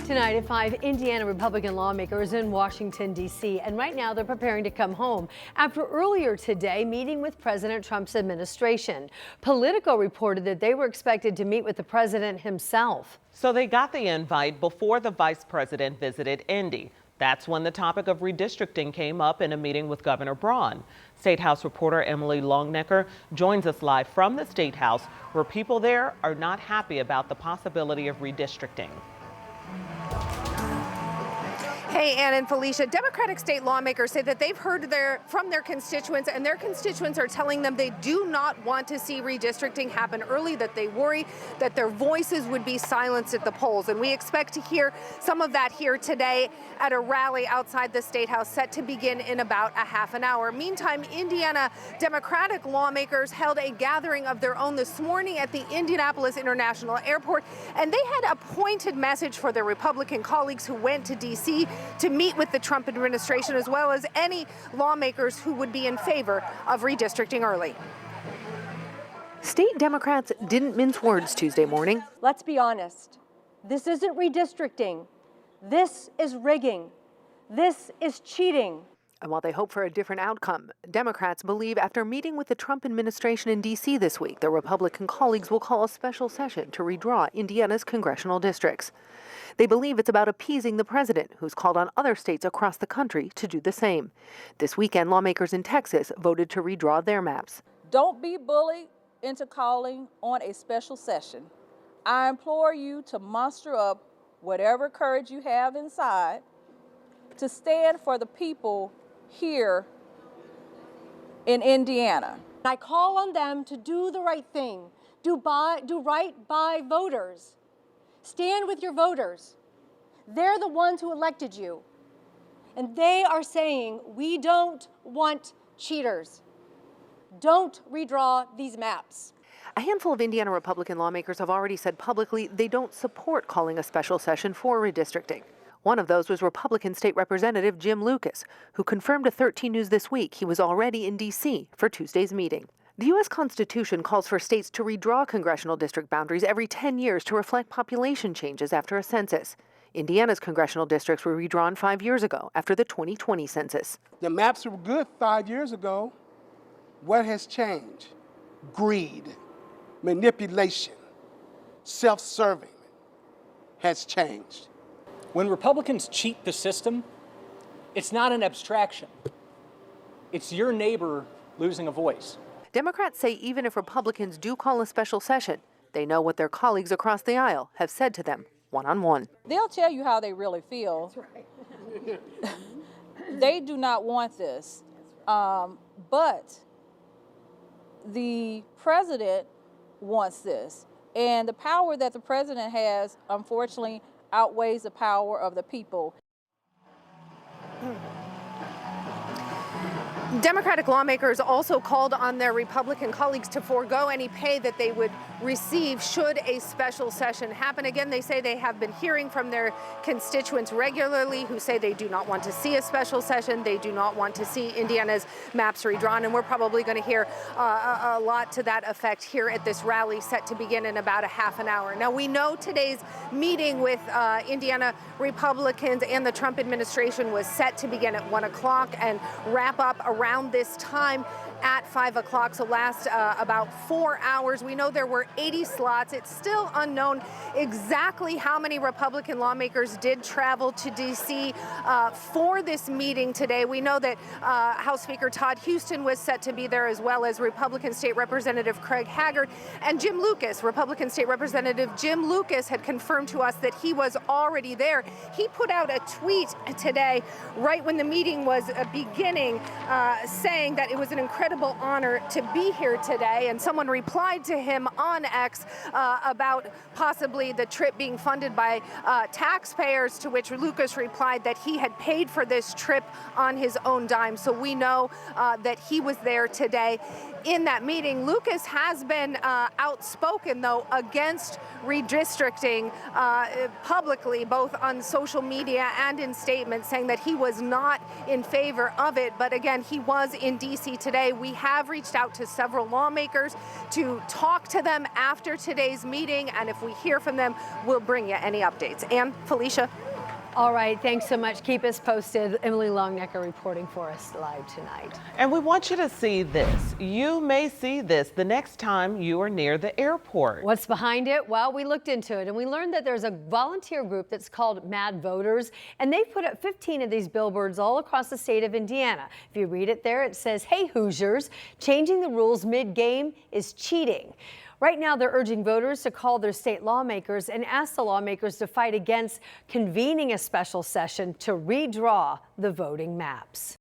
Tonight at 5, Indiana Republican lawmakers in Washington, D.C. And right now they're preparing to come home after earlier today meeting with President Trump's administration. Politico reported that they were expected to meet with the president himself. So they got the invite before the vice president visited Indy. That's when the topic of redistricting came up in a meeting with Governor Braun. State House reporter Emily Longnecker joins us live from the State House, where people there are not happy about the possibility of redistricting. Hey, Ann and Felicia, Democratic state lawmakers say that they've heard from their constituents, and their constituents are telling them they do not want to see redistricting happen early, that they worry that their voices would be silenced at the polls. And we expect to hear some of that here today at a rally outside the State House set to begin in about a half an hour. Meantime, Indiana Democratic lawmakers held a gathering of their own this morning at the Indianapolis International Airport, and they had a pointed message for their Republican colleagues who went to D.C. to meet with the Trump administration, as well as any lawmakers who would be in favor of redistricting early. State Democrats didn't mince words Tuesday morning. Let's be honest. This isn't redistricting. This is rigging. This is cheating. And while they hope for a different outcome, Democrats believe after meeting with the Trump administration in D.C. this week, their Republican colleagues will call a special session to redraw Indiana's congressional districts. They believe it's about appeasing the president, who's called on other states across the country to do the same. This weekend, lawmakers in Texas voted to redraw their maps. Don't be bullied into calling on a special session. I implore you to muster up whatever courage you have inside to stand for the people here in Indiana. I call on them to do the right thing, do right by voters. Stand with your voters. They're the ones who elected you. And they are saying, we don't want cheaters. Don't redraw these maps. A handful of Indiana Republican lawmakers have already said publicly they don't support calling a special session for redistricting. One of those was Republican State Representative Jim Lucas, who confirmed to 13 News this week he was already in D.C. for Tuesday's meeting. The U.S. Constitution calls for states to redraw congressional district boundaries every 10 years to reflect population changes after a census. Indiana's congressional districts were redrawn 5 years ago after the 2020 census. The maps were good 5 years ago. What has changed? Greed, manipulation, self-serving has changed. When Republicans cheat the system, it's not an abstraction. It's your neighbor losing a voice. Democrats say even if Republicans do call a special session, they know what their colleagues across the aisle have said to them one-on-one. They'll tell you how they really feel. That's right. They do not want this. But the president wants this. And the power that the president has, unfortunately, outweighs the power of the people. Democratic lawmakers also called on their Republican colleagues to forego any pay that they would receive should a special session happen. Again, they say they have been hearing from their constituents regularly who say they do not want to see a special session. They do not want to see Indiana's maps redrawn. And we're probably going to hear a lot to that effect here at this rally set to begin in about a half an hour. Now, we know today's meeting with Indiana Republicans and the Trump administration was set to begin at 1 o'clock and wrap up around this time at 5 o'clock, so last about 4 hours. We know there were 80 slots. It's still unknown exactly how many Republican lawmakers did travel to D.C. For this meeting today. We know that House Speaker Todd Houston was set to be there, as well as Republican State Representative Craig Haggard and Jim Lucas. Republican State Representative Jim Lucas had confirmed to us that he was already there. He put out a tweet today, right when the meeting was beginning, saying that it was an incredible honor to be here today, and someone replied to him on X about possibly the trip being funded by taxpayers, to which Lucas replied that he had paid for this trip on his own dime. So we know that he was there today. in that meeting. Lucas has been outspoken, though, against redistricting publicly, both on social media and in statements, saying that he was not in favor of it. But again, he was in D.C. today. We have reached out to several lawmakers to talk to them after today's meeting, and if we hear from them, we'll bring you any updates. And Felicia. All right, thanks so much. Keep us posted. Emily Longnecker reporting for us live tonight. And we want you to see this. You may see this the next time you are near the airport. What's behind it? Well, we looked into it and we learned that there's a volunteer group that's called Mad Voters, and they've put up 15 of these billboards all across the state of Indiana. If you read it there, it says, "Hey Hoosiers, changing the rules mid-game is cheating." Right now, they're urging voters to call their state lawmakers and ask the lawmakers to fight against convening a special session to redraw the voting maps.